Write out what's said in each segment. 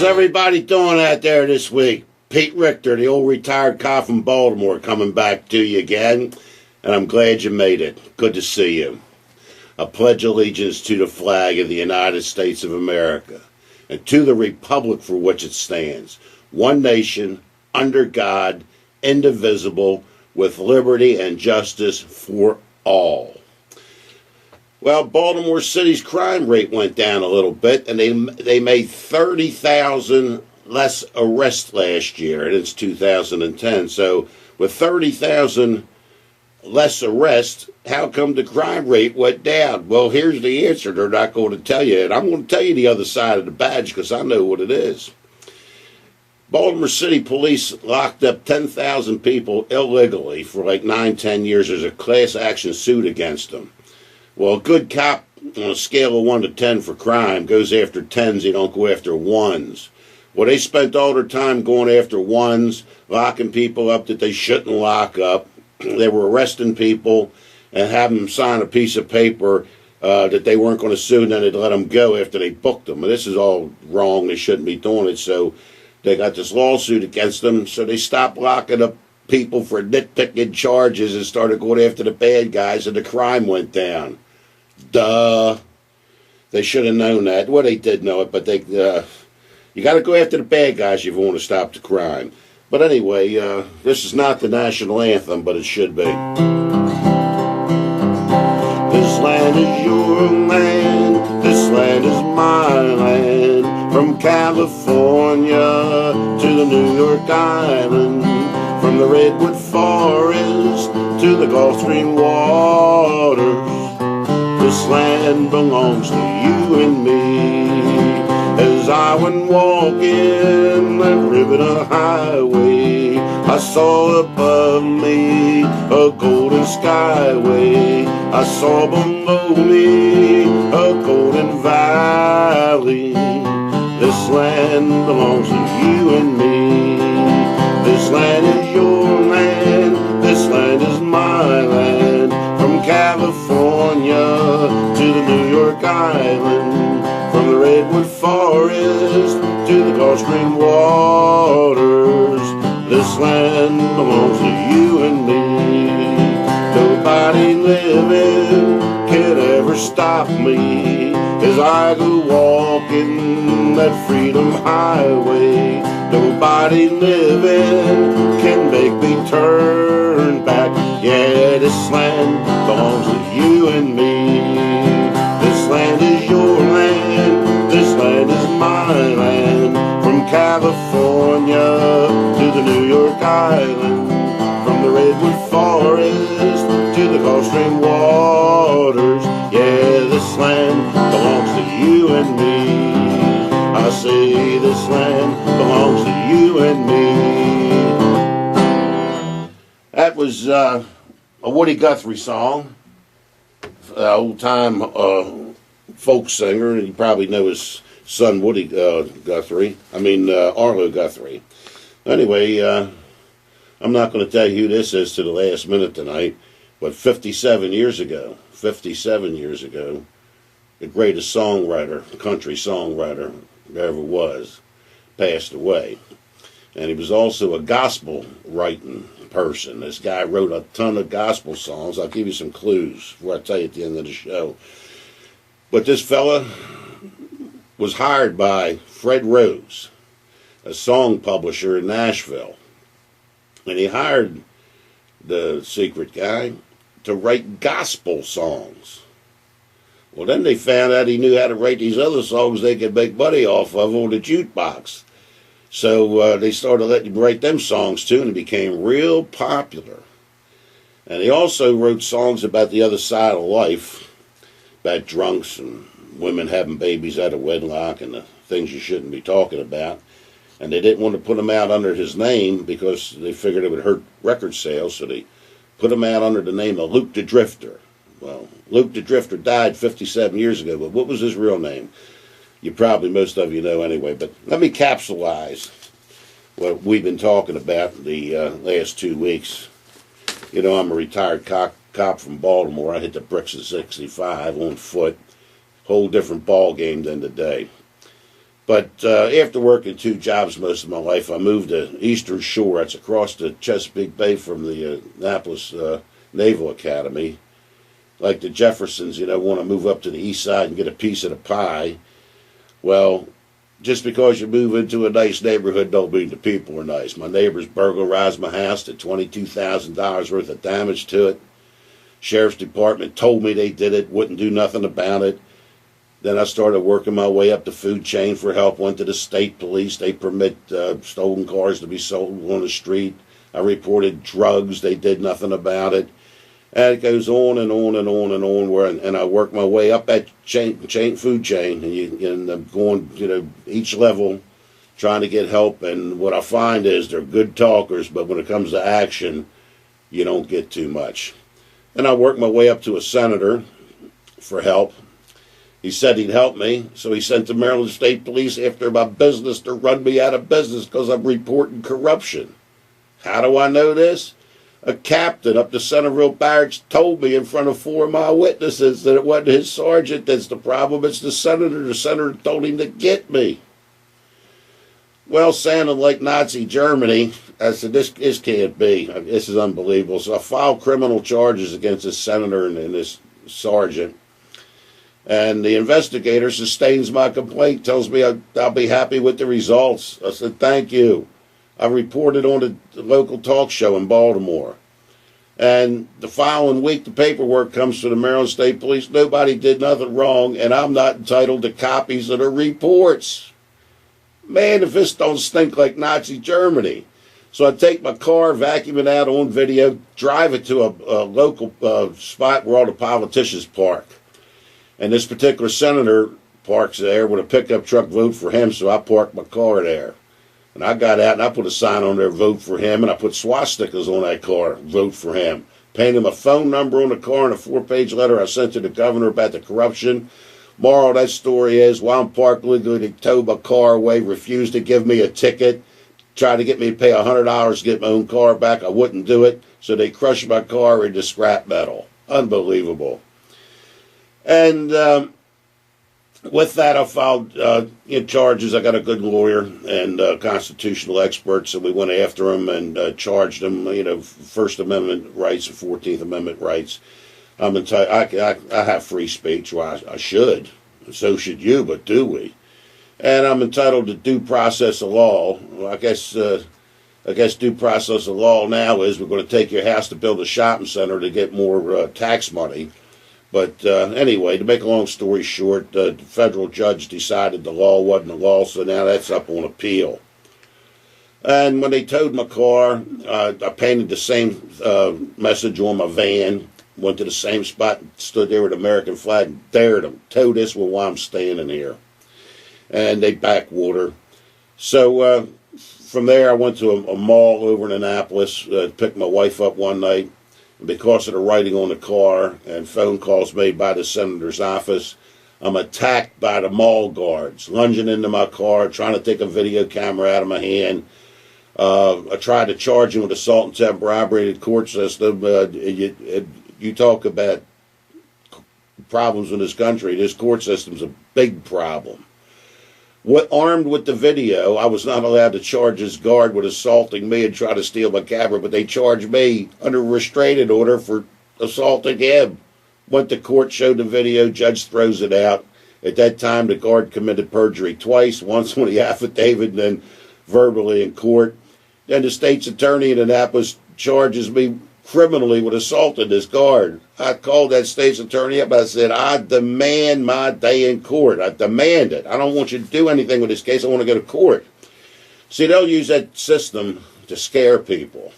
How's everybody doing out there this week? Pete Richter, the old retired cop from Baltimore, coming back to you again, and I'm glad you made it. Good to see you. I pledge allegiance to the flag of the United States of America and to the republic for which it stands, one nation, under God, indivisible, with liberty and justice for all. Well, Baltimore City's crime rate went down a little bit, and they made 30,000 less arrests last year, and it's 2010. So with 30,000 less arrests, how come the crime rate went down? Well, here's the answer. They're not going to tell you, and I'm going to tell you the other side of the badge because I know what it is. Baltimore City Police locked up 10,000 people illegally for like 9-10 years. There's a class action suit against them. Well, a good cop on a scale of 1 to 10 for crime goes after 10s. He don't go after 1s. Well, they spent all their time going after 1s, locking people up that they shouldn't lock up. They were arresting people and having them sign a piece of paper that they weren't going to sue, and then they'd let them go after they booked them. And this is all wrong. They shouldn't be doing it. So they got this lawsuit against them. So they stopped locking up people for nitpicking charges and started going after the bad guys, and the crime went down. Duh. They should have known that. Well, they did know it, but they you got to go after the bad guys if you want to stop the crime. But anyway, this is not the national anthem, but it should be. This land is your land, this land is my land, from California to the New York Island, from the Redwood Forest to the Gulf Stream waters. This land belongs to you and me. As I went walking that Ribbon Highway, I saw above me a golden skyway. I saw below me a golden valley. This land belongs to you and me. This land is your land, this land is my land, from California to the New York Island, from the Redwood Forest to the Gulf Stream waters. This land belongs to you and me. Nobody living can ever stop me as I go walking that freedom highway. Nobody living can make me turn back. Yeah, this land belongs to you and me. This land is your land, this land is my land, from California to the New York Island, from the Redwood Forest to the Gulf Stream waters. Yeah, this land belongs to you and me. I say this land belongs to you and me. That was a Woody Guthrie song, old-time folk singer, and you probably know his son Woody Arlo Guthrie. Anyway, I'm not going to tell you who this is to the last minute tonight, but 57 years ago, the greatest songwriter, country songwriter there ever was, passed away. And he was also a gospel writing person. This guy wrote a ton of gospel songs. I'll give you some clues before I tell you at the end of the show. But this fella was hired by Fred Rose, a song publisher in Nashville. And he hired the secret guy to write gospel songs. Well, then they found out he knew how to write these other songs they could make money off of on the jukebox. So they started letting him write them songs too, and it became real popular. And he also wrote songs about the other side of life, about drunks and women having babies out of wedlock and the things you shouldn't be talking about. And they didn't want to put him out under his name because they figured it would hurt record sales, so they put him out under the name of Luke the Drifter. Well, Luke the Drifter died 57 years ago, but what was his real name? You probably, most of you know anyway, but let me capsulize what we've been talking about the last 2 weeks. You know, I'm a retired cop from Baltimore. I hit the bricks at 65 on foot. Whole different ball game than today. But after working 2 jobs most of my life, I moved to Eastern Shore. That's across the Chesapeake Bay from the Annapolis Naval Academy. Like the Jeffersons, want to move up to the east side and get a piece of the pie. Well, just because you move into a nice neighborhood don't mean the people are nice. My neighbors burglarized my house, did $22,000 worth of damage to it. Sheriff's Department told me they did it, wouldn't do nothing about it. Then I started working my way up the food chain for help, went to the state police. They permit stolen cars to be sold on the street. I reported drugs. They did nothing about it. And it goes on and on and on and on. And I worked my way up that food chain, and I'm going, each level, trying to get help. And what I find is they're good talkers, but when it comes to action, you don't get too much. And I worked my way up to a senator for help. He said he'd help me, so he sent the Maryland State Police after my business to run me out of business because I'm reporting corruption. How do I know this? A captain up the Centerville Barracks told me in front of 4 of my witnesses that it wasn't his sergeant that's the problem, it's the senator. The senator told him to get me. Well, sounding like Nazi Germany, I said, this can't be. This is unbelievable. So I filed criminal charges against this senator and this sergeant. And the investigator sustains my complaint, tells me I'll be happy with the results. I said, thank you. I reported on the local talk show in Baltimore. And the following week, the paperwork comes to the Maryland State Police. Nobody did nothing wrong, and I'm not entitled to copies of the reports. Man, if this don't stink like Nazi Germany. So I take my car, vacuum it out on video, drive it to a local spot where all the politicians park. And this particular senator parks there with a pickup truck, vote for him, so I parked my car there. And I got out and I put a sign on there, vote for him, and I put swastikas on that car, vote for him. Painted him a phone number on the car and a 4-page letter I sent to the governor about the corruption. Moral of that story is, while I'm parked legally, they towed my car away, refused to give me a ticket, tried to get me to pay $100 to get my own car back. I wouldn't do it, so they crushed my car into scrap metal. Unbelievable. And with that, I filed charges. I got a good lawyer and constitutional expert, so we went after him and charged him, First Amendment rights and 14th Amendment rights. I'm entitled. I have free speech. Well, I should. So should you, but do we? And I'm entitled to due process of law. I guess due process of law now is we're going to take your house to build a shopping center to get more tax money. But anyway, to make a long story short, the federal judge decided the law wasn't the law, so now that's up on appeal. And when they towed my car, I painted the same message on my van, went to the same spot, stood there with the American flag, and dared them, tow this one while I'm standing here. And they backwater. So from there, I went to a mall over in Annapolis, picked my wife up one night. Because of the writing on the car and phone calls made by the senator's office, I'm attacked by the mall guards, lunging into my car, trying to take a video camera out of my hand. I tried to charge him with assault and temporary robbery in the court system. You talk about problems in this country. This court system's a big problem. Armed with the video, I was not allowed to charge this guard with assaulting me and try to steal my camera, but they charged me under a restraining order for assaulting him. Went to court, showed the video, judge throws it out. At that time, the guard committed perjury twice, once on the affidavit and then verbally in court. Then the state's attorney in Annapolis charges me criminally with assaulting this guard. I called that state's attorney up. I said, I demand my day in court. I demand it. I don't want you to do anything with this case. I want to go to court. See, they'll use that system to scare people.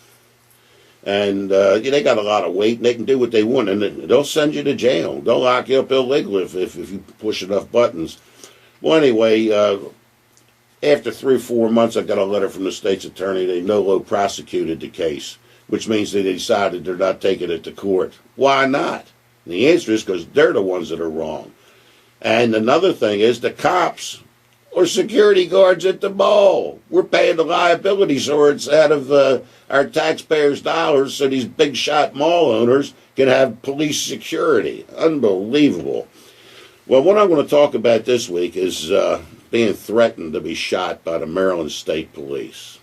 And they got a lot of weight, and they can do what they want, and they'll send you to jail. They'll lock you up illegally if you push enough buttons. Well, anyway, after 3 or 4 months, I got a letter from the state's attorney. They no-low prosecuted the case, which means they decided they're not taking it to court. Why not? And the answer is because they're the ones that are wrong. And another thing is the cops or security guards at the mall. We're paying the liability insurance out of our taxpayers' dollars so these big shot mall owners can have police security. Unbelievable. Well, what I'm going to talk about this week is being threatened to be shot by the Maryland State Police.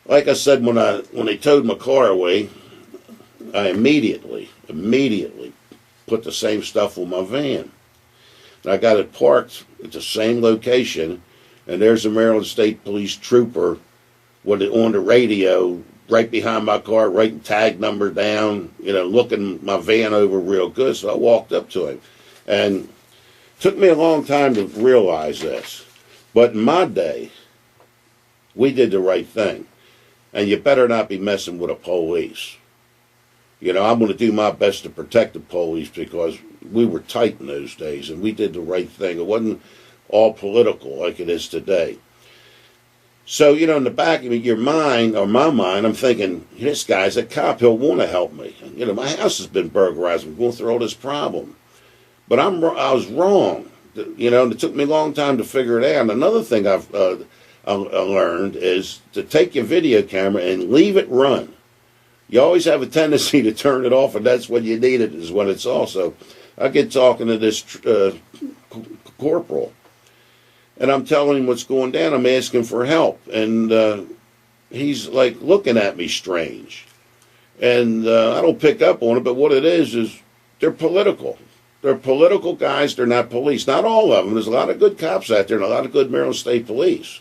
Like I said, when they towed my car away, I immediately put the same stuff on my van. And I got it parked at the same location, and there's a Maryland State Police trooper with it on the radio right behind my car, writing tag number down, looking my van over real good. So I walked up to him. And it took me a long time to realize this. But in my day, we did the right thing. And you better not be messing with the police. I'm going to do my best to protect the police because we were tight in those days and we did the right thing. It wasn't all political like it is today. So, in the back of your mind, or my mind, I'm thinking, this guy's a cop. He'll want to help me. My house has been burglarized. I'm going through all this problem. But I was wrong. And it took me a long time to figure it out. And another thing I learned is to take your video camera and leave it run. You always have a tendency to turn it off, and that's when you need it, is when it's off. So I get talking to this corporal, and I'm telling him what's going down. I'm asking for help, and he's like looking at me strange. And I don't pick up on it, but what it is they're political. They're political guys. They're not police. Not all of them. There's a lot of good cops out there and a lot of good Maryland State Police.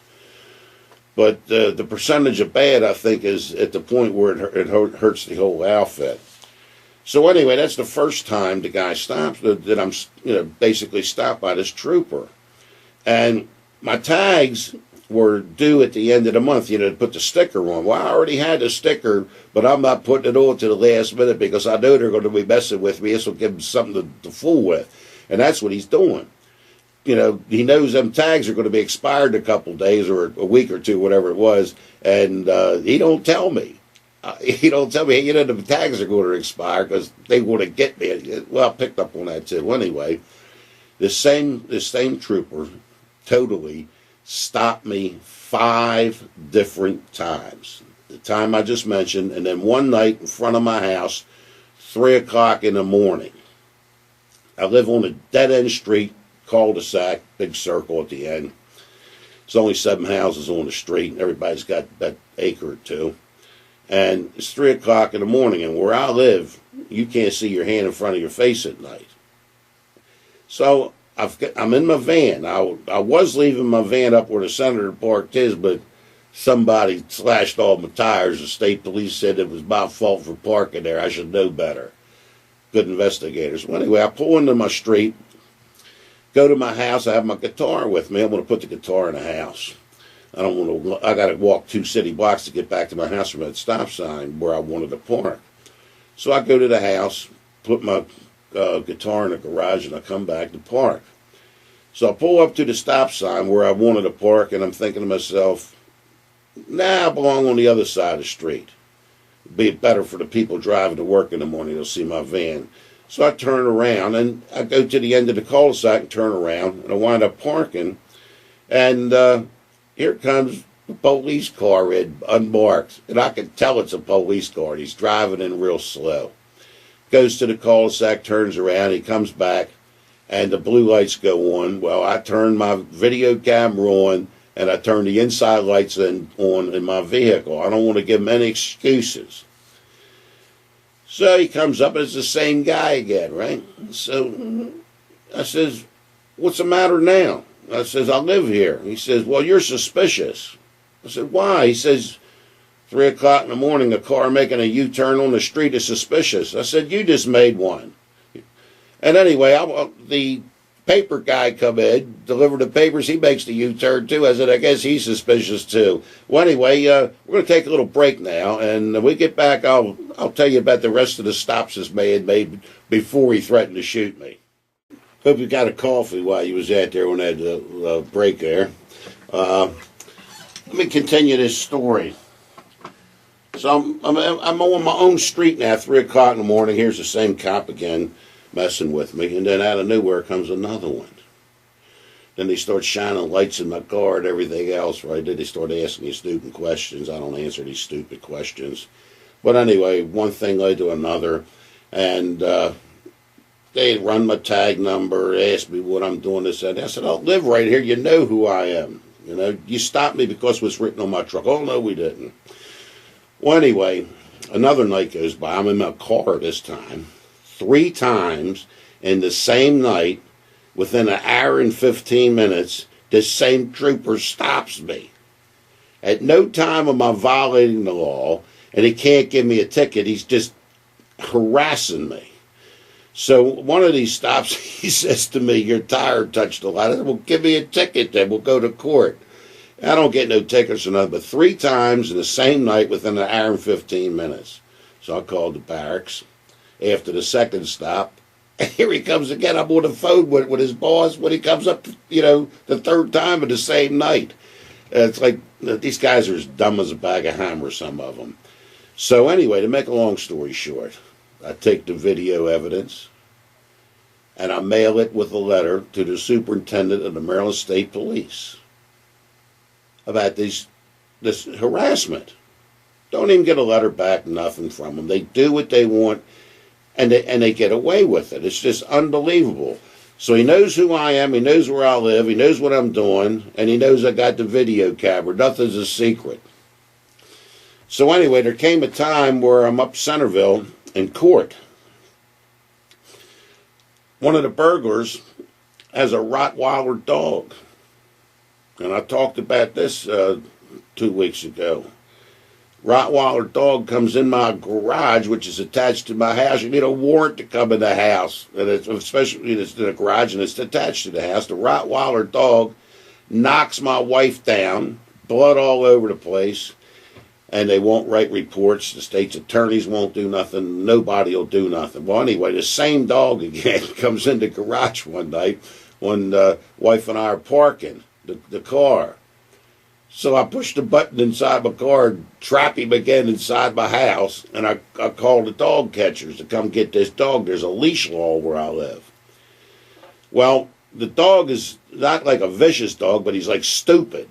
But the percentage of bad, I think, is at the point where it hurts the whole outfit. So anyway, that's the first time the guy stops, that I'm basically stopped by this trooper. And my tags were due at the end of the month, to put the sticker on. Well, I already had the sticker, but I'm not putting it on to the last minute because I know they're going to be messing with me. This will give them something to fool with. And that's what he's doing. He knows them tags are going to be expired in a couple of days or a week or two, whatever it was, and he don't tell me. The tags are going to expire because they want to get me. Well, I picked up on that too. Anyway, this same trooper totally stopped me 5 different times. The time I just mentioned, and then one night in front of my house, 3 o'clock in the morning. I live on a dead-end street, cul-de-sac, big circle at the end. There's only 7 houses on the street. Everybody's got that acre or two. And it's 3 o'clock in the morning, and where I live, you can't see your hand in front of your face at night. So I'm in my van. I was leaving my van up where the senator parked his, but somebody slashed all my tires. The state police said it was my fault for parking there. I should know better. Good investigators. Well, anyway, I pull into my street, go to my house. I have my guitar with me. I'm going to put the guitar in the house. I got to walk 2 city blocks to get back to my house from that stop sign where I wanted to park. So I go to the house, put my guitar in the garage, and I come back to park. So I pull up to the stop sign where I wanted to park, and I'm thinking to myself, I belong on the other side of the street. It'd be better for the people driving to work in the morning. They'll see my van. So I turn around, and I go to the end of the cul-de-sac and turn around, and I wind up parking, and here comes the police car unmarked, and I can tell it's a police car. He's driving in real slow. Goes to the cul-de-sac, turns around, he comes back, and the blue lights go on. Well, I turn my video camera on, and I turn the inside lights on in my vehicle. I don't want to give him any excuses. So he comes up, and it's the same guy again, right? So I says, what's the matter now? I says, I live here. He says, well, you're suspicious. I said, why? He says, 3 o'clock in the morning, a car making a U-turn on the street is suspicious. I said, you just made one. And anyway, the paper guy come in, deliver the papers. He makes the U-turn too. I said, I guess he's suspicious too. Well, anyway, we're going to take a little break now, and when we get back, I'll tell you about the rest of the stops this man made before he threatened to shoot me. Hope you got a coffee while you was out there on that break there. Let me continue this story. So I'm on my own street now, 3 o'clock in the morning. Here's the same cop again messing with me. And then out of nowhere comes another one. Then they start shining lights in my car and everything else, right? Then they start asking me stupid questions. I don't answer these stupid questions. But anyway, one thing led to another. And they run my tag number, asked me what I'm doing, this and that. I said, I don't live right here. You know who I am. You know, you stopped me because it was written on my truck. Oh, no, we didn't. Well, anyway, another night goes by. I'm in my car this time. 3 times in the same night, within an hour and 15 minutes, this same trooper stops me. At no time am I violating the law, and he can't give me a ticket. He's just harassing me. So one of these stops, he says to me, your tire touched the light. I said, well, give me a ticket then. We'll go to court. I don't get no tickets or nothing, but 3 times in the same night within an hour and 15 minutes. So I called the barracks. After the second stop, here he comes again. I'm on the phone with his boss when he comes up, you know, the 3rd time in the same night. It's like these guys are as dumb as a bag of hammers, some of them. So anyway, to make a long story short, I take the video evidence and I mail it with a letter to the superintendent of the Maryland State Police about this harassment. Don't even get a letter back, nothing from them. They do what they want, and they get away with it. It's just unbelievable. So he knows who I am, he knows where I live, he knows what I'm doing, and he knows I got the video camera. Nothing's a secret. So anyway, there came a time where I'm up Centerville in court. One of the burglars has a Rottweiler dog. And I talked about this 2 weeks ago. Rottweiler dog comes in my garage, which is attached to my house. You need a warrant to come in the house, and especially it's in the garage and it's attached to the house. The Rottweiler dog knocks my wife down, blood all over the place, and they won't write reports. The state's attorneys won't do nothing. Nobody will do nothing. Well, anyway, the same dog again comes in the garage one night when wife and I are parking the car. So I pushed the button inside my car and trap him again inside my house, and I called the dog catchers to come get this dog. There's a leash law where I live. Well, the dog is not like a vicious dog, but he's like stupid.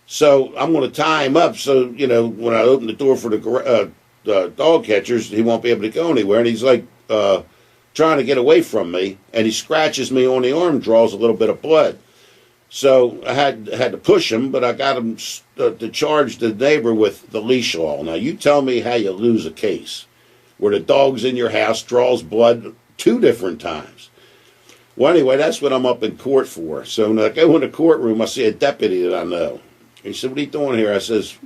So I'm going to tie him up so, you know, when I open the door for the dog catchers, he won't be able to go anywhere. And he's like trying to get away from me, and he scratches me on the arm, draws a little bit of blood. So I had to push him, but I got him to charge the neighbor with the leash law. Now, you tell me how you lose a case where the dog's in your house, draws blood 2 different times. Well, anyway, that's what I'm up in court for. So when I go in the courtroom, I see a deputy that I know. He said, what are you doing here? I says,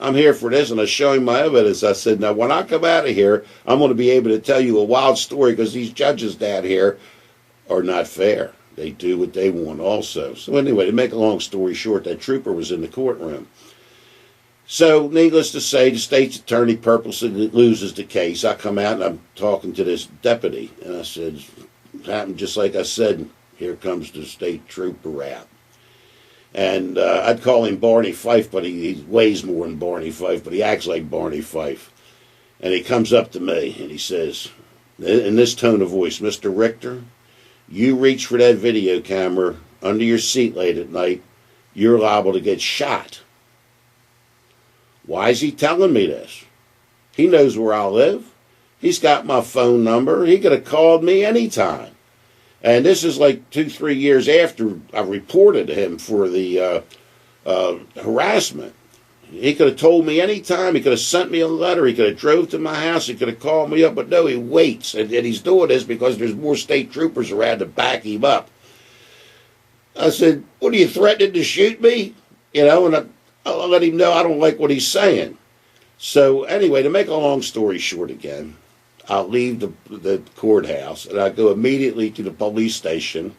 I'm here for this, and I show him my evidence. I said, now, when I come out of here, I'm going to be able to tell you a wild story because these judges down here are not fair. They do what they want also. So anyway, to make a long story short, that trooper was in the courtroom. So needless to say, the state's attorney purposely loses the case. I come out and I'm talking to this deputy, and I said, it happened just like I said, here comes the state trooper out. And I'd call him Barney Fife, but he weighs more than Barney Fife, but he acts like Barney Fife. And he comes up to me and he says, in this tone of voice, Mr. Richter, you reach for that video camera under your seat late at night, you're liable to get shot. Why is he telling me this? He knows where I live. He's got my phone number. He could have called me anytime. And this is like 2-3 years after I reported him for the harassment. He could have told me anytime. He could have sent me a letter. He could have drove to my house. He could have called me up. But no, he waits. And he's doing this because there's more state troopers around to back him up. I said, what, are you threatening to shoot me? You know, and I'll let him know I don't like what he's saying. So anyway, to make a long story short again, I'll leave the courthouse and I go immediately to the police station,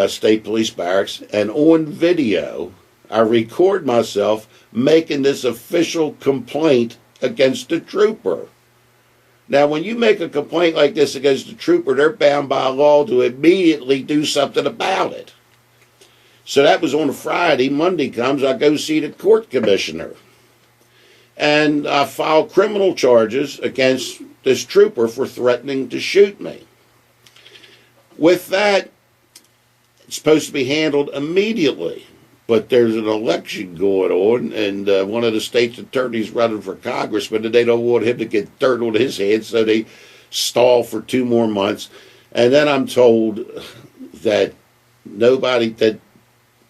state police barracks, and on video, I record myself making this official complaint against the trooper. Now, when you make a complaint like this against the trooper, they're bound by law to immediately do something about it. So that was on a Friday. Monday comes, I go see the court commissioner. And I file criminal charges against this trooper for threatening to shoot me. With that, it's supposed to be handled immediately. But there's an election going on, and one of the state's attorneys running for congressman, and they don't want him to get dirt on his hands, so they stall for 2 more months. And then I'm told that that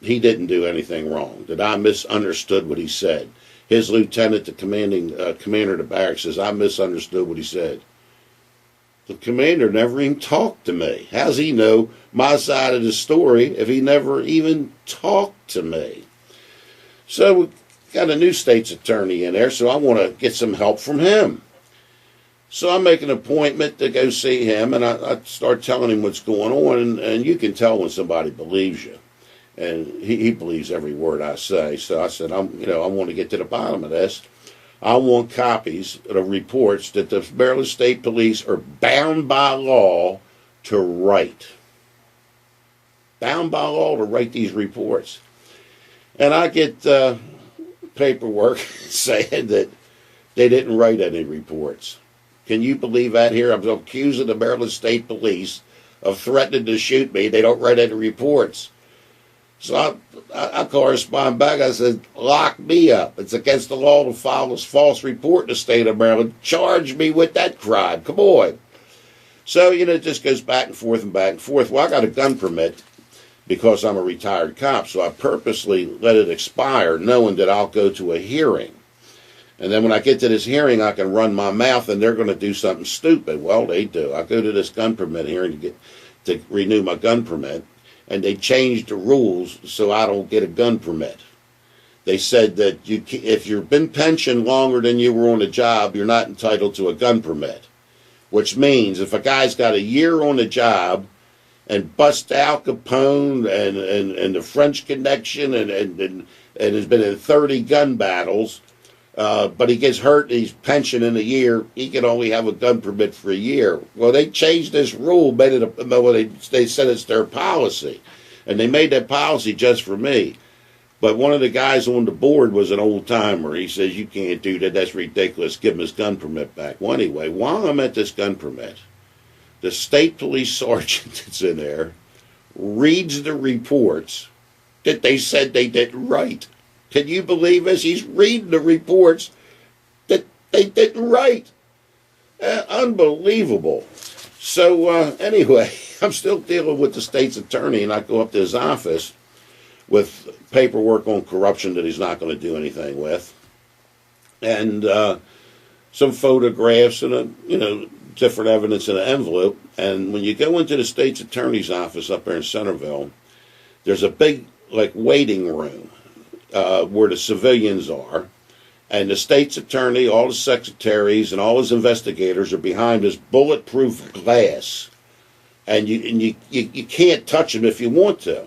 he didn't do anything wrong, that I misunderstood what he said. His lieutenant, the commander of the barracks, says, I misunderstood what he said. The commander never even talked to me. How's he know my side of the story if he never even talked to me? So we got a new state's attorney in there, so I want to get some help from him. So I make an appointment to go see him, and I start telling him what's going on, and you can tell when somebody believes you. And he believes every word I say. So I said, I want to get to the bottom of this. I want copies of the reports that the Maryland State Police are bound by law to write. Bound by law to write these reports. And I get paperwork saying that they didn't write any reports. Can you believe that here? I'm accusing the Maryland State Police of threatening to shoot me. They don't write any reports. So I correspond back. I said, lock me up. It's against the law to file a false report in the state of Maryland. Charge me with that crime. Come on. So, it just goes back and forth and back and forth. Well, I got a gun permit because I'm a retired cop, so I purposely let it expire knowing that I'll go to a hearing. And then when I get to this hearing, I can run my mouth and they're going to do something stupid. Well, they do. I go to this gun permit hearing to renew my gun permit. And they changed the rules so I don't get a gun permit. They said that if you've been pensioned longer than you were on the job, you're not entitled to a gun permit. Which means if a guy's got a year on the job and busts Al Capone and the French Connection and has been in 30 gun battles, but he gets hurt and he's pensioned in a year, he can only have a gun permit for a year. Well, they changed this rule, they said it's their policy. And they made that policy just for me. But one of the guys on the board was an old timer. He says, you can't do that, that's ridiculous, give him his gun permit back. Well, anyway, while I'm at this gun permit, the state police sergeant that's in there reads the reports that they said they didn't write. Can you believe this? He's reading the reports that they didn't write. Unbelievable. So anyway, I'm still dealing with the state's attorney, and I go up to his office with paperwork on corruption that he's not going to do anything with, and some photographs and different evidence in an envelope. And when you go into the state's attorney's office up there in Centerville, there's a big waiting room. Where the civilians are, and the state's attorney, all the secretaries, and all his investigators are behind this bulletproof glass, and you can't touch them if you want to.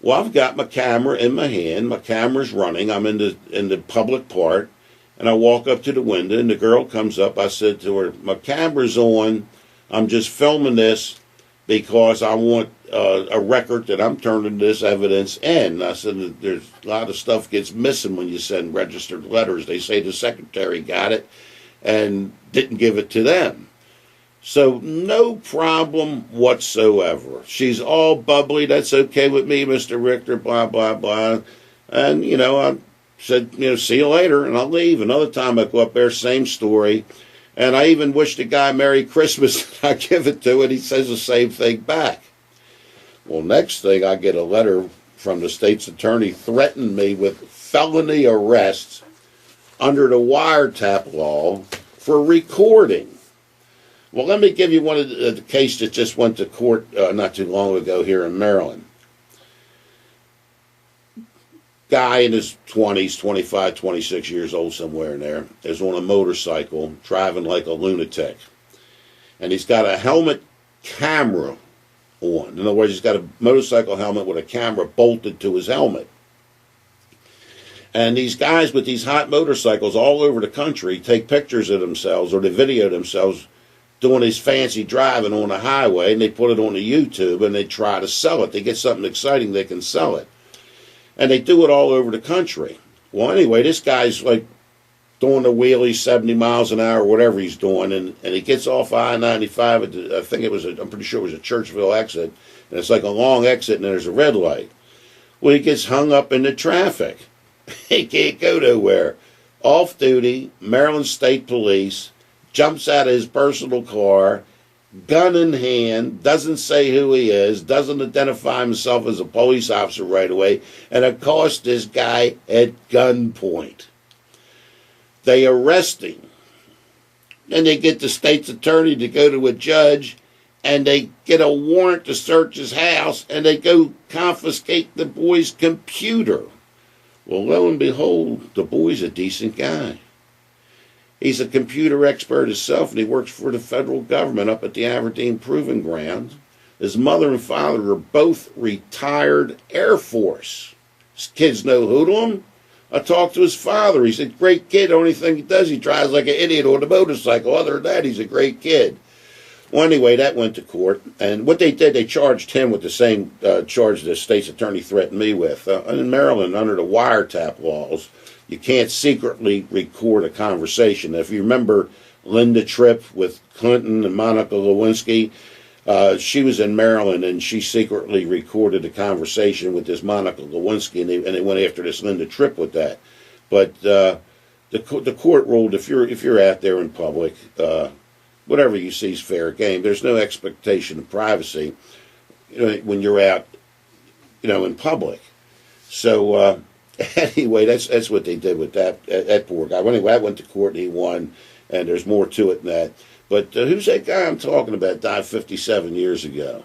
Well, I've got my camera in my hand. My camera's running. I'm in the public part, and I walk up to the window, and the girl comes up. I said to her, "My camera's on. I'm just filming this because I want a record that I'm turning this evidence in." I said, there's a lot of stuff gets missing when you send registered letters. They say the secretary got it and didn't give it to them. So no problem whatsoever. She's all bubbly. That's okay with me, Mr. Richter, blah, blah, blah. And, I said, see you later, and I'll leave. Another time I go up there, same story. And I even wish the guy Merry Christmas. I give it to it. He says the same thing back. Well, next thing, I get a letter from the state's attorney threatening me with felony arrests under the wiretap law for recording. Well, let me give you one of the case that just went to court not too long ago here in Maryland. Guy in his 20s, 25, 26 years old, somewhere in there, is on a motorcycle driving like a lunatic. And he's got a helmet camera on. In other words, he's got a motorcycle helmet with a camera bolted to his helmet. And these guys with these hot motorcycles all over the country take pictures of themselves, or they video themselves doing this fancy driving on the highway, and they put it on the YouTube, and they try to sell it. They get something exciting, they can sell it. And they do it all over the country. Well, anyway, this guy's doing the wheelie 70 miles an hour, whatever he's doing, and he gets off I-95 at I'm pretty sure it was a Churchville exit, and it's like a long exit, and there's a red light. Well, he gets hung up in the traffic. He can't go nowhere. Off duty, Maryland State Police, jumps out of his personal car, gun in hand, doesn't say who he is, doesn't identify himself as a police officer right away, and accosts this guy at gunpoint. They arrest him. Then they get the state's attorney to go to a judge, and they get a warrant to search his house, and they go confiscate the boy's computer. Well, lo and behold, the boy's a decent guy. He's a computer expert himself, and he works for the federal government up at the Aberdeen Proving Grounds. His mother and father are both retired Air Force. His kids know hoodlum. I talked to his father. He's a great kid. The only thing he does, he drives like an idiot on the motorcycle. Other than that, he's a great kid. Well, anyway, that went to court. And what they did, they charged him with the same charge the state's attorney threatened me with. In Maryland, under the wiretap laws, you can't secretly record a conversation. If you remember Linda Tripp with Clinton and Monica Lewinsky, she was in Maryland and she secretly recorded a conversation with this Monica Lewinsky, and they went after this Linda Tripp with that. But the court ruled if you're out there in public, whatever you see is fair game. There's no expectation of privacy, when you're out, in public. So. Anyway, that's what they did with that poor guy. Well, anyway, I went to court and he won, and there's more to it than that. But who's that guy I'm talking about? Died 57 years ago.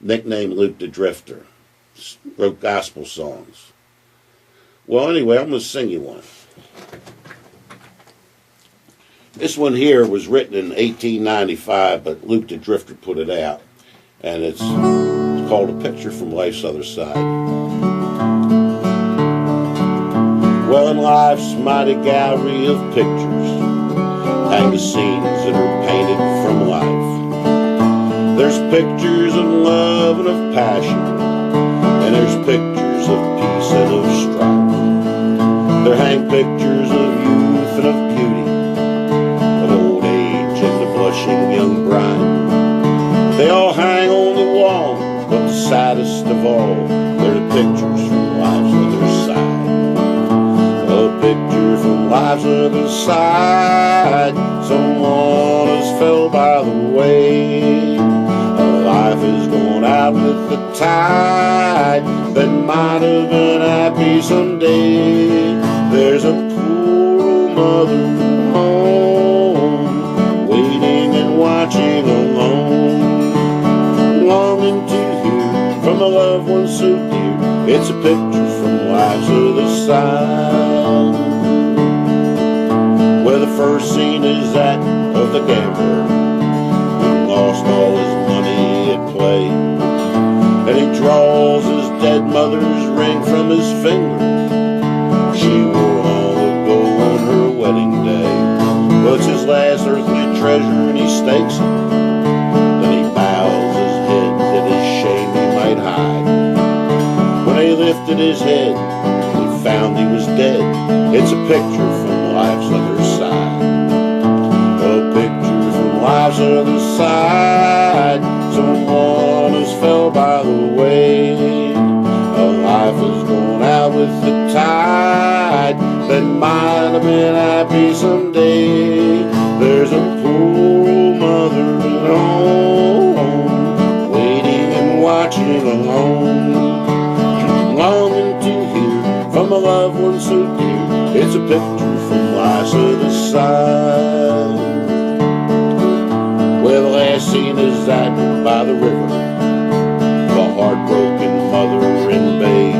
Nicknamed Luke the Drifter. Wrote gospel songs. Well, anyway, I'm going to sing you one. This one here was written in 1895, but Luke the Drifter put it out. And it's called A Picture from Life's Other Side. Well, in life's mighty gallery of pictures hang the scenes that are painted from life. There's pictures of love and of passion, and there's pictures of peace and of strife. There hang pictures of youth and of beauty, of old age and the blushing young bride. They all hang on the wall, but the saddest of all, they're the pictures from life's other side. A picture from life's other side. Someone has fell by the way. A life has gone out with the tide that might have been happy someday. There's a poor old mother home, waiting and watching alone, longing to hear from a loved one so dear. It's a picture from life's other side. Where the first scene is that of the gambler who lost all his money at play, and he draws his dead mother's ring from his finger. She wore long ago on her wedding day, but it's his last earthly treasure and he stakes it. Then he bows his head that his shame he might hide. When he lifted his head, he found he was dead. It's a picture from life's other side. A picture from life's other side. Someone has fell by the way. A life has gone out with the tide that might have been happy someday. There's a poor old mother at home, waiting and watching alone, longing to hear from a loved one so dear. It's a picture from life's other side. Well, the last scene is that by the river, of a heartbroken mother and babe.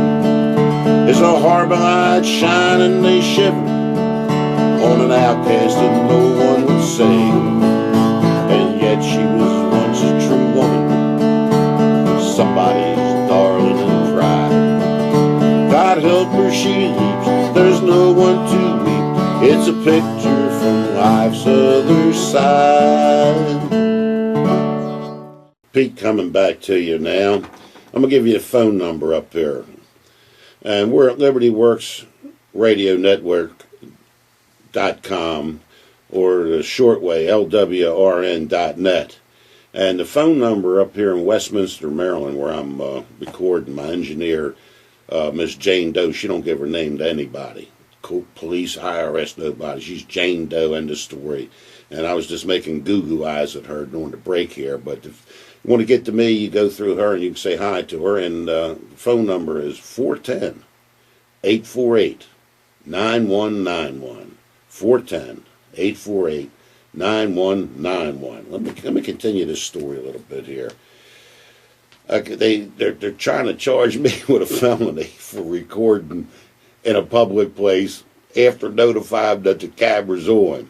As the harbor lights shine and they shiver on an outcast that no one would save. And yet she was once a true woman, somebody's darling and pride. God help her, she leaves, there's no one to weep. It's a picture from life's other side. Pete, coming back to you now. I'm going to give you a phone number up there. And we're at LibertyWorksRadioNetwork.com, or the shortway, LWRN.net. And the phone number up here in Westminster, Maryland, where I'm recording, my engineer, Miss Jane Doe, she don't give her name to anybody. police, IRS, nobody. She's Jane Doe, end of story. And I was just making goo-goo eyes at her during the break here. But if you want to get to me, you go through her and you can say hi to her. And the phone number is 410-848-9191. 410-848-9191. Let me continue this story a little bit here. They're trying to charge me with a felony for recording in a public place after notifying that the camera's on,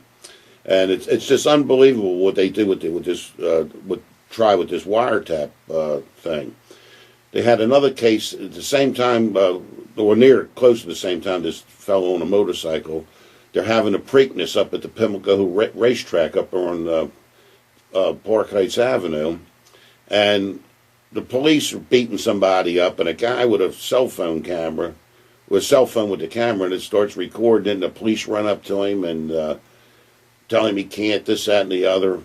and it's just unbelievable what they do with this wiretap thing. They had another case at the same time, or close to the same time. This fellow on a motorcycle. They're having a Preakness up at the Pimlico racetrack up on Park Heights Avenue, and the police are beating somebody up, and a guy with a cell phone with the camera, and it starts recording, and the police run up to him and tell him he can't, this, that, and the other,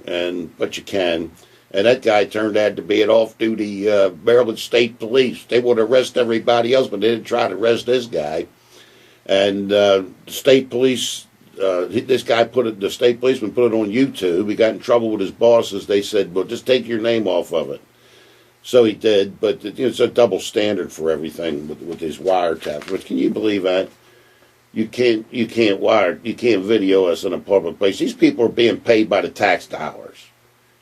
but you can. And that guy turned out to be an off-duty Maryland State Police. They would arrest everybody else, but they didn't try to arrest this guy. And the state police, the state policeman put it on YouTube. He got in trouble with his bosses. They said, well, just take your name off of it. So he did, but it's a double standard for everything with his wiretaps. But can you believe that? You can't video us in a public place. These people are being paid by the tax dollars.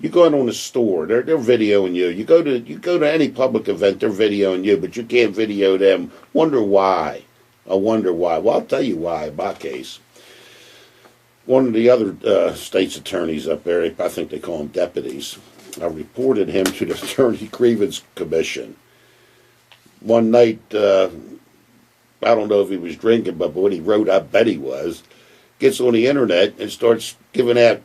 You go in on the store, they're videoing you. You go to any public event, they're videoing you, but you can't video them. Wonder why? I wonder why. Well, I'll tell you why in my case. One of the other state's attorneys up there, I think they call them deputies, I reported him to the Attorney Grievance Commission. One night, I don't know if he was drinking, but what he wrote, I bet he was, gets on the internet and starts giving out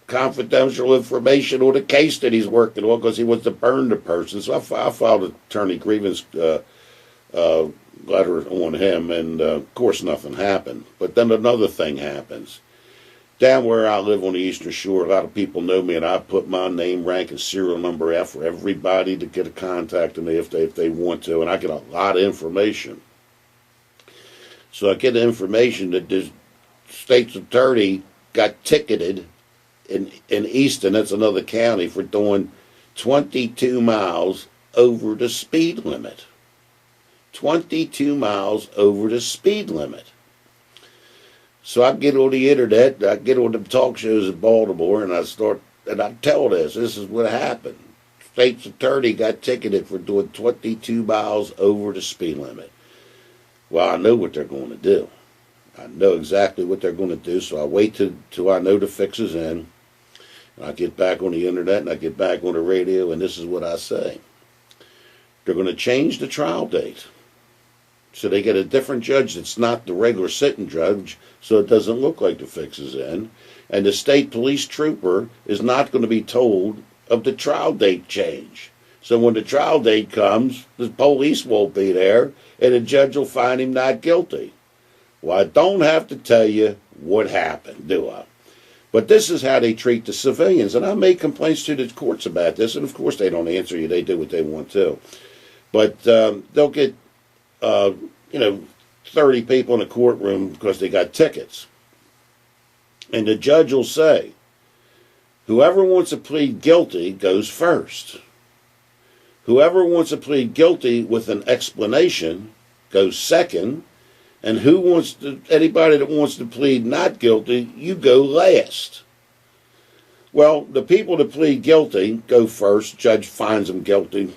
confidential information on the case that he's working on because he wants to burn the person. So I filed an Attorney Grievance letter on him, and of course nothing happened. But then another thing happens. Down where I live on the Eastern Shore, a lot of people know me, and I put my name, rank, and serial number out for everybody to get a contact with me if they want to, and I get a lot of information. So I get the information that this state's attorney got ticketed in Easton, that's another county, for doing 22 miles over the speed limit. 22 miles over the speed limit. So I get on the internet, I get on the talk shows in Baltimore, and I tell this is what happened. State's attorney got ticketed for doing 22 miles over the speed limit. Well, I know what they're going to do. I know exactly what they're going to do, so I wait till I know the fix is in. And I get back on the internet, and I get back on the radio, and this is what I say. They're going to change the trial date. So they get a different judge that's not the regular sitting judge, so it doesn't look like the fix is in. And the state police trooper is not going to be told of the trial date change. So when the trial date comes, the police won't be there, and the judge will find him not guilty. Well, I don't have to tell you what happened, do I? But this is how they treat the civilians. And I made complaints to the courts about this, and of course they don't answer you. They do what they want to. But they'll get 30 people in a courtroom because they got tickets. And the judge will say, whoever wants to plead guilty goes first. Whoever wants to plead guilty with an explanation goes second. And anybody that wants to plead not guilty, you go last. Well, the people that plead guilty go first. Judge finds them guilty,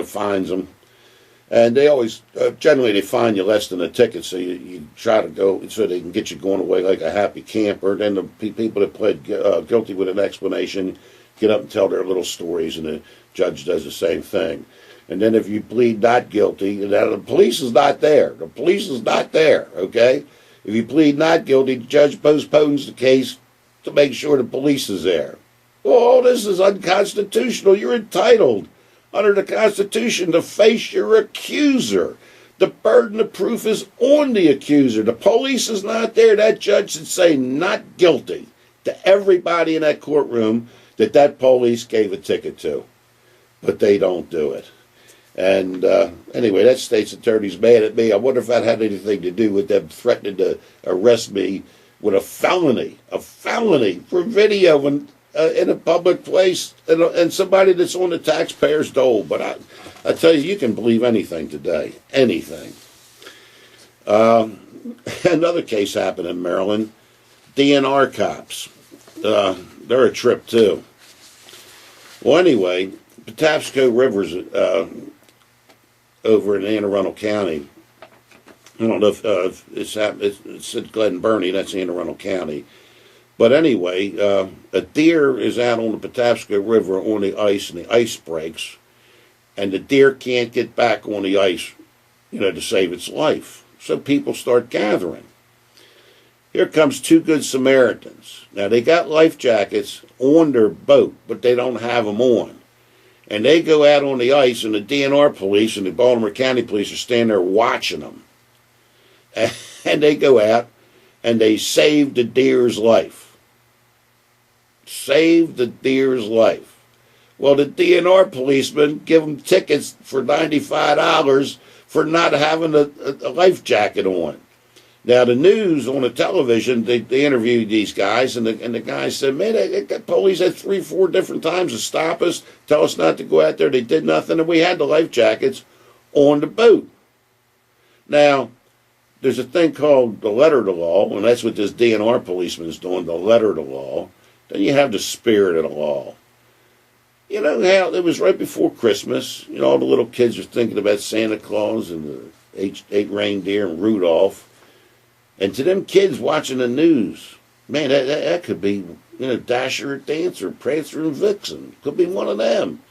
fines them. And they always, generally they fine you less than a ticket, so you try to go, so they can get you going away like a happy camper. Then the people that pled guilty with an explanation get up and tell their little stories, and the judge does the same thing. And then if you plead not guilty, the police is not there. The police is not there, okay? If you plead not guilty, the judge postpones the case to make sure the police is there. Oh, this is unconstitutional. You're entitled under the Constitution to face your accuser. The burden of proof is on the accuser. The police is not there. That judge should say not guilty to everybody in that courtroom that police gave a ticket to. But they don't do it. And anyway, that state's attorney's mad at me. I wonder if that had anything to do with them threatening to arrest me with a felony for video in a public place and somebody that's on the taxpayer's dole. But I tell you, you can believe anything today, anything. Another case happened in Maryland. DNR cops. They're a trip too. Well, anyway, Patapsco River's over in Anne Arundel County. I don't know if it's at Glen Burnie, that's Anne Arundel County. But anyway, a deer is out on the Patapsco River on the ice, and the ice breaks, and the deer can't get back on the ice, to save its life. So people start gathering. Here comes two good Samaritans. Now, they got life jackets on their boat, but they don't have them on. And they go out on the ice, and the DNR police and the Baltimore County police are standing there watching them. And they go out, and they save the deer's life. Save the deer's life. Well, the DNR policemen give them tickets for $95 for not having a life jacket on. Now, the news on the television, they interviewed these guys, and the guys said, man, the police had 3 or 4 different times to stop us, tell us not to go out there. They did nothing, and we had the life jackets on the boat. Now, there's a thing called the letter of the law, and that's what this DNR policeman is doing, the letter of the law. Then you have the spirit of the law. You know how it was right before Christmas. All the little kids are thinking about Santa Claus and the 8 reindeer and Rudolph. And to them kids watching the news, man, that could be, Dasher or Dancer, Prancer and Vixen. Could be one of them.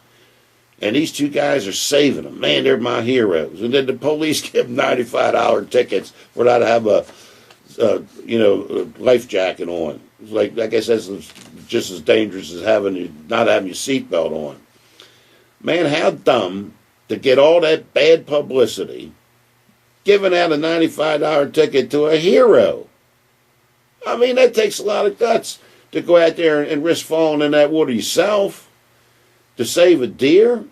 And these two guys are saving them. Man, they're my heroes. And then the police give them $95 tickets for not to have a life jacket on. It's like, I guess that's just as dangerous as not having your seatbelt on. Man, how dumb to get all that bad publicity giving out a $95 ticket to a hero. I mean, that takes a lot of guts to go out there and risk falling in that water yourself to save a deer,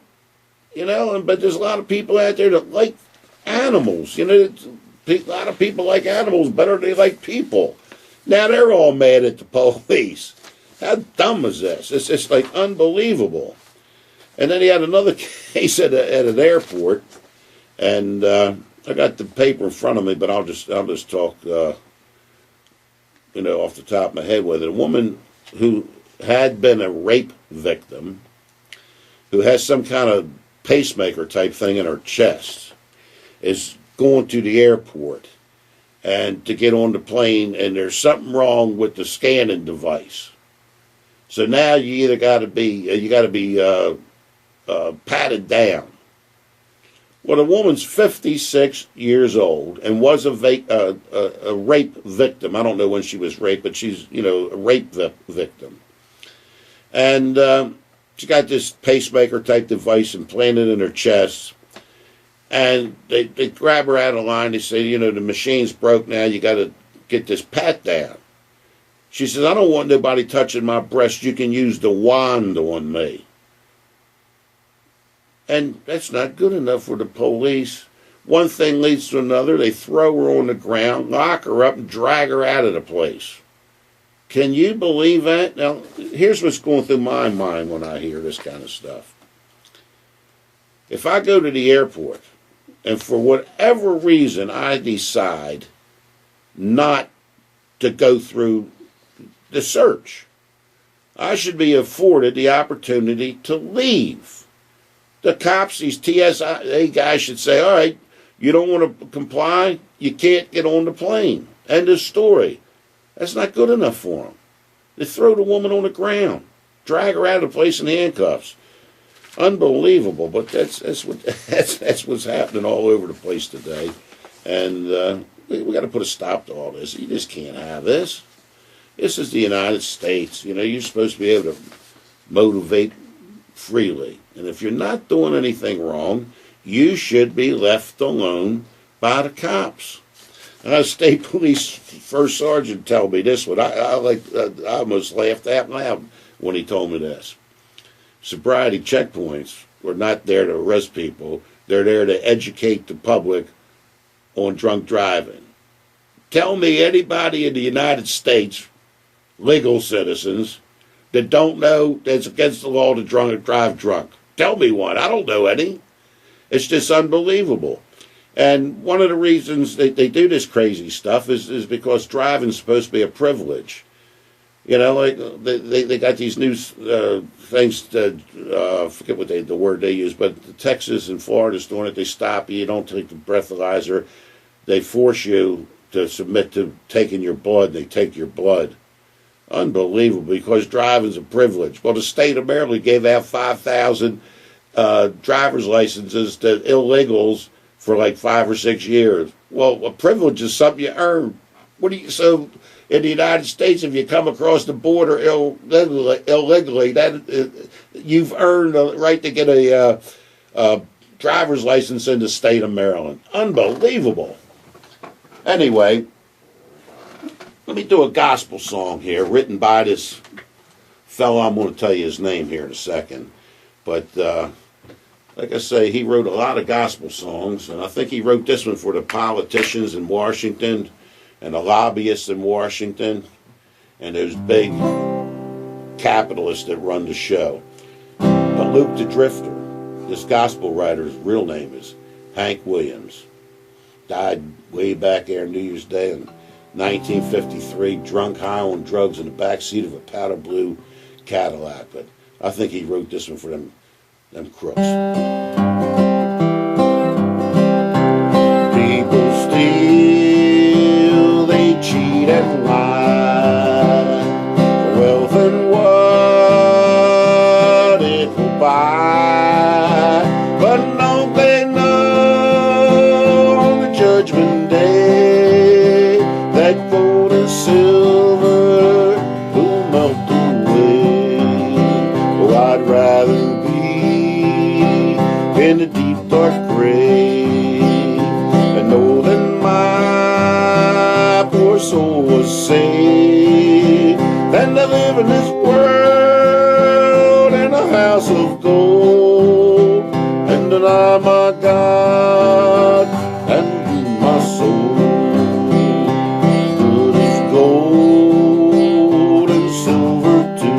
but there's a lot of people out there that like animals. A lot of people like animals better than they like people. Now they're all mad at the police. How dumb is this? It's just like unbelievable. And then he had another case at an airport, and I got the paper in front of me, but I'll just talk, off the top of my head with it. A woman who had been a rape victim, who has some kind of pacemaker type thing in her chest, is going to the airport and to get on the plane, and there's something wrong with the scanning device. So now you either got to be patted down. Well, the woman's 56 years old and was a rape victim. I don't know when she was raped, but she's, a rape victim. And she got this pacemaker-type device implanted in her chest. And they grab her out of line. They say, the machine's broke now. You got to get this pat down. She says, I don't want nobody touching my breast. You can use the wand on me. And that's not good enough for the police. One thing leads to another. They throw her on the ground, lock her up, and drag her out of the place. Can you believe that? Now, here's what's going through my mind when I hear this kind of stuff. If I go to the airport, and for whatever reason I decide not to go through the search, I should be afforded the opportunity to leave. The cops, these TSA guys should say, all right, you don't want to comply, you can't get on the plane. End of story. That's not good enough for them. They throw the woman on the ground, drag her out of the place in handcuffs. Unbelievable, but that's what's happening all over the place today. And we got to put a stop to all this. You just can't have this. This is the United States. You're supposed to be able to motivate freely. And if you're not doing anything wrong, you should be left alone by the cops. I had a state police first sergeant tell me this one. I almost laughed out loud when he told me this. Sobriety checkpoints were not there to arrest people. They're there to educate the public on drunk driving. Tell me anybody in the United States, legal citizens, that don't know it's against the law to drive drunk. Tell me one. I don't know any. It's just unbelievable. And one of the reasons they do this crazy stuff is because driving's supposed to be a privilege. You know, like they got these new things that, I forget what the word they use, but Texas and Florida's doing it. They stop you. You don't take the breathalyzer. They force you to submit to taking your blood. They take your blood. Unbelievable, because driving's a privilege. Well, the state of Maryland gave out 5,000 driver's licenses to illegals for like 5 or 6 years. Well, a privilege is something you earn. So in the United States, if you come across the border illegally, that you've earned the right to get a driver's license in the state of Maryland. Unbelievable. Anyway, let me do a gospel song here, written by this fellow. I'm going to tell you his name here in a second. But like I say, he wrote a lot of gospel songs, and I think he wrote this one for the politicians in Washington and the lobbyists in Washington and those big capitalists that run the show. But Luke the Drifter, this gospel writer's real name is Hank Williams. Died way back there New Year's Day in 1953, drunk, high on drugs in the back seat of a powder blue Cadillac. But I think he wrote this one for them crooks. People steal, they cheat and lie for wealth and what it will buy. But don't they know on the judgment day that gold and silver will melt away? Oh, I'd rather in the deep dark grave and know that my poor soul was saved than to live in this world in a house of gold and deny my God and my soul. Good as gold and silver too.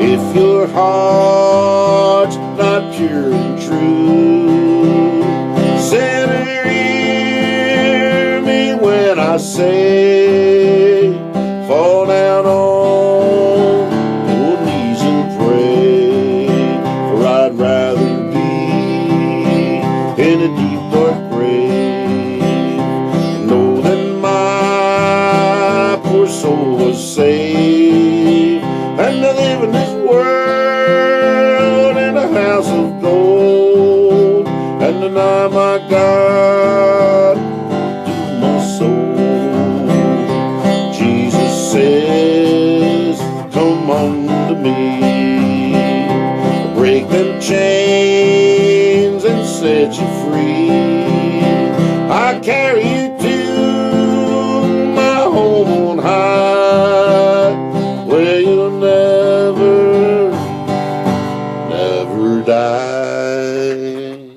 If your heart's not pure and true, sinner, hear me when I say, fall down on your knees and pray, for I'd rather be in a deep dark grave, know that my poor soul was saved, and to live in this world in a house of gold, and deny my God to my soul. Jesus says, come unto me, break them chains and set you free. I carry you to my home on high, where you'll never die.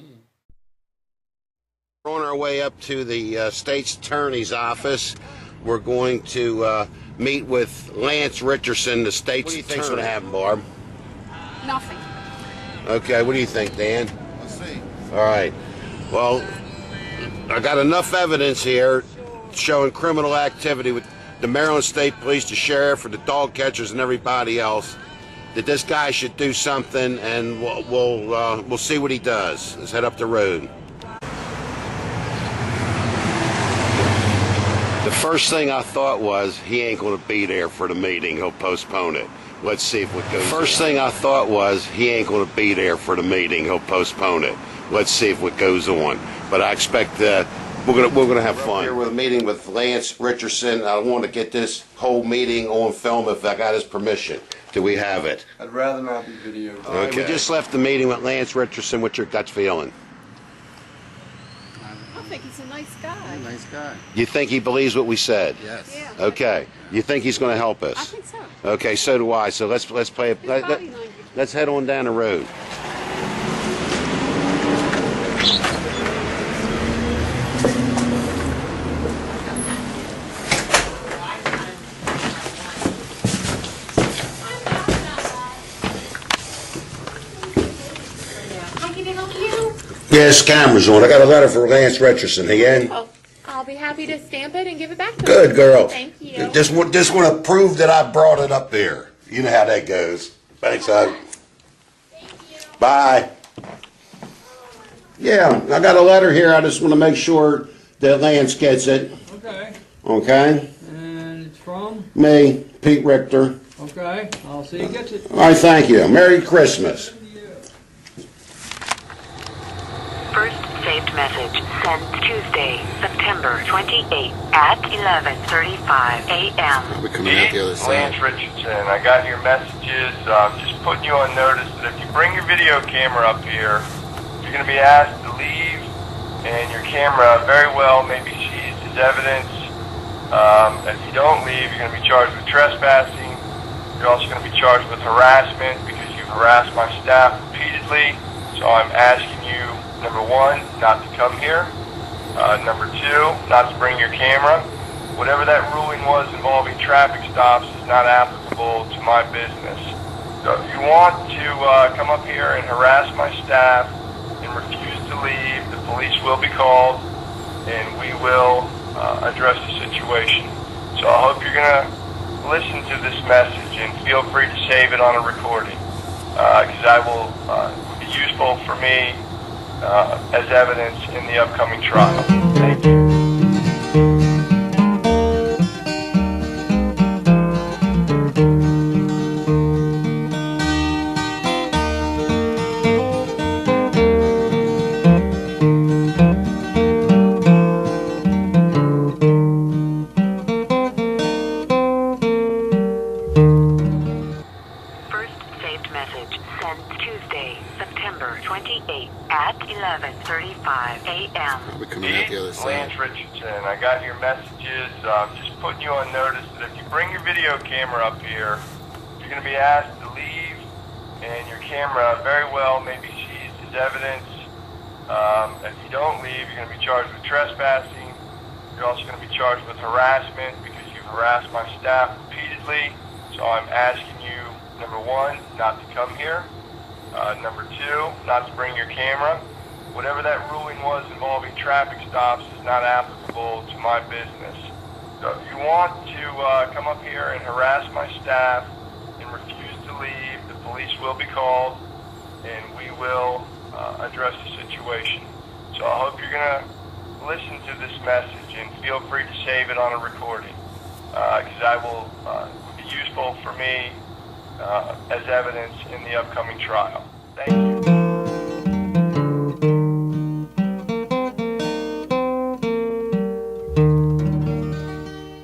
We're on our way up to the state's attorney's office. We're going to meet with Lance Richardson, the state's attorney. What do you think's going to happen, Barb? Nothing. Okay, what do you think, Dan? Let's see. All right. Well, I got enough evidence here showing criminal activity with the Maryland State Police, the sheriff, and the dog catchers, and everybody else, that this guy should do something, and we'll see what he does. Let's head up the road. The first thing I thought was, he ain't going to be there for the meeting. He'll postpone it. Let's see if what goes on. First thing I thought was, he ain't going to be there for the meeting. He'll postpone it. Let's see if what goes on. But I expect we're gonna have fun. Here with a meeting with Lance Richardson. I want to get this whole meeting on film if I got his permission. Do we have it? I'd rather not be videoed. Okay. Right, we just left the meeting with Lance Richardson. What's your gut feeling? I think he's a nice guy. Nice guy. You think he believes what we said? Yes. Yeah. Okay. You think he's going to help us? I think so. Okay, so do I. So let's play it. His body language. Let's head on down the road. Yes, camera's on. I got a letter for Lance Richardson. He in? Oh, I'll be happy to stamp it and give it back to him. Good girl. Thank you. Just want to prove that I brought it up there. You know how that goes. Thanks, Hug. Thank you. Bye. Yeah, I got a letter here. I just want to make sure that Lance gets it. Okay, Okay? and it's from? Me, Pete Richter. Okay, I'll see you gets it. All right, thank you. Merry Christmas. First saved message sent Tuesday, September 28th at 11:35 a.m. We're coming out the other side. Lance Richardson, I got your messages. Just putting you on notice that if you bring your video camera up here, you're going to be asked to leave, and your camera very well may be seized as evidence. If you don't leave, you're going to be charged with trespassing. You're also going to be charged with harassment because you've harassed my staff repeatedly. So I'm asking you, number one, not to come here. Number two, not to bring your camera. Whatever that ruling was involving traffic stops is not applicable to my business. So if you want to come up here and harass my staff and refuse to leave, the police will be called and we will address the situation. So I hope you're going to listen to this message and feel free to save it on a recording because I will be useful for me as evidence in the upcoming trial. Thank you. First saved message sent Tuesday, September 28th at 11:35 a.m. We're coming out the other side. Lance Richardson, I got your messages. Just putting you on notice that if you bring your video camera up here, you're going to be asked to leave, and your camera very well may be seized as evidence. If you don't leave, you're going to be charged with trespassing. You're also going to be charged with harassment because you've harassed my staff repeatedly. So I'm asking you, number one, not to come here. Number two, not to bring your camera. Whatever that ruling was involving traffic stops is not applicable to my business. So if you want to come up here and harass my staff and refuse to leave, the police will be called and we will address the situation. So I hope you're going to listen to this message and feel free to save it on a recording because I will be useful for me as evidence in the upcoming trial. Thank you.